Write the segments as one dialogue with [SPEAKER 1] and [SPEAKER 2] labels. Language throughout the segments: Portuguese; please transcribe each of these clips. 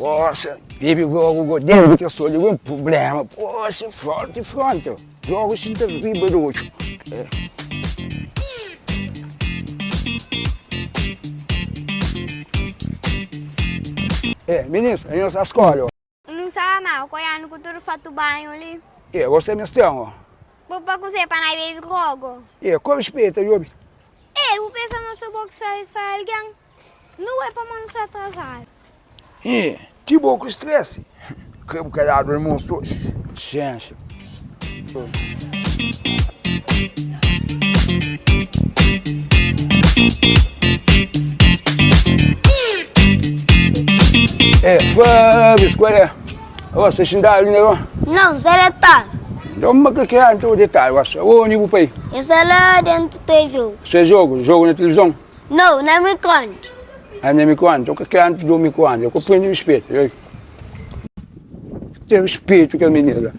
[SPEAKER 1] Poxa, vive jogo dentro que eu sou de um problema. Poxa, frente. Jogo se vive do outro. Ministro, aí nessa escola, ó.
[SPEAKER 2] Não sabe mal, quando que tu faz o banho ali.
[SPEAKER 1] Você é mestrão, ó.
[SPEAKER 2] Vou para cozer para não beber rogo.
[SPEAKER 1] Como respeita, Jobi?
[SPEAKER 2] Vou pensar no seu box aí, Felgan. Não é para não se atrasar.
[SPEAKER 1] Que bom com estresse. Que calhado, irmão, ciência. Fábio, qual é? Você xingar ali, né?
[SPEAKER 2] Não, será tá.
[SPEAKER 1] Não, mas que é então o detalhe, ô, nível para aí.
[SPEAKER 2] Isso é lá dentro do jogo.
[SPEAKER 1] Você é jogo na televisão?
[SPEAKER 2] Não, não me conta.
[SPEAKER 1] Ah, nem me conta, o que é antes do micro-ondas? Eu comprei no espeto. Tem respeito que a menina.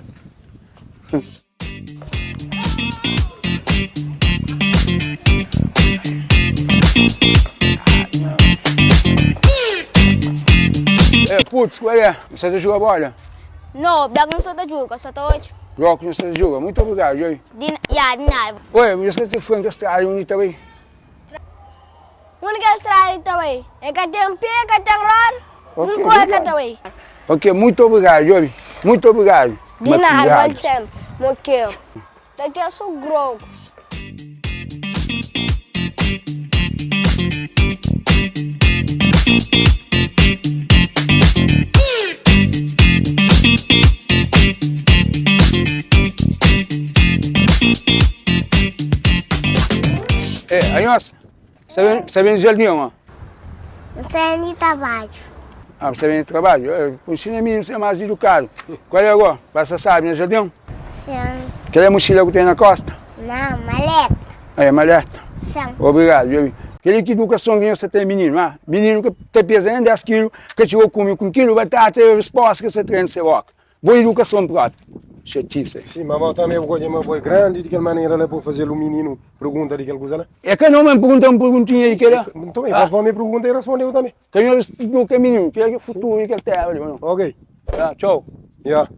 [SPEAKER 1] Putz, qual é? Você joga bola?
[SPEAKER 2] Não, não sou da jogo, só tô hoje.
[SPEAKER 1] Jogo não você joga, muito obrigado, Joey.
[SPEAKER 2] De nada.
[SPEAKER 1] Oi, eu esqueci de frango estrada bonita aí.
[SPEAKER 2] Única estrada também. É que tem pé, que tem raro. Não corre também.
[SPEAKER 1] Ok, muito obrigado, Joey. Muito obrigado.
[SPEAKER 2] De nada, vale sempre. Moqueu. Tá aqui a sua grogo.
[SPEAKER 1] Aí, nossa, você vem de jardim, ó?
[SPEAKER 2] Você é de trabalho.
[SPEAKER 1] Você vem de trabalho? Ensina a menina a ser mais educado. Qual é agora? Você sabe, né, jardim?
[SPEAKER 2] Sim.
[SPEAKER 1] Aquela mochila que tem na costa?
[SPEAKER 2] Não, maleta.
[SPEAKER 1] Maleta?
[SPEAKER 2] Sim.
[SPEAKER 1] Obrigado, Joey. Aquele que educação que você tem, menino, ah? Menino que está pesando 10 quilos, que tirou comigo com quilo, vai ter a resposta que você treina no seu boca. Boa educação pronto. Chatice.
[SPEAKER 3] Sim, mas também eu gosto de uma boa grande, de que maneira ela pode fazer o menino pergunta de que coisa lá.
[SPEAKER 1] É que não me pergunta uma perguntinha aí que ele.
[SPEAKER 3] Então, mas vou me perguntar e responder também.
[SPEAKER 1] Que eu não menino, que é o futuro que ele tem.
[SPEAKER 3] Ok.
[SPEAKER 1] Tchau.
[SPEAKER 3] Yeah.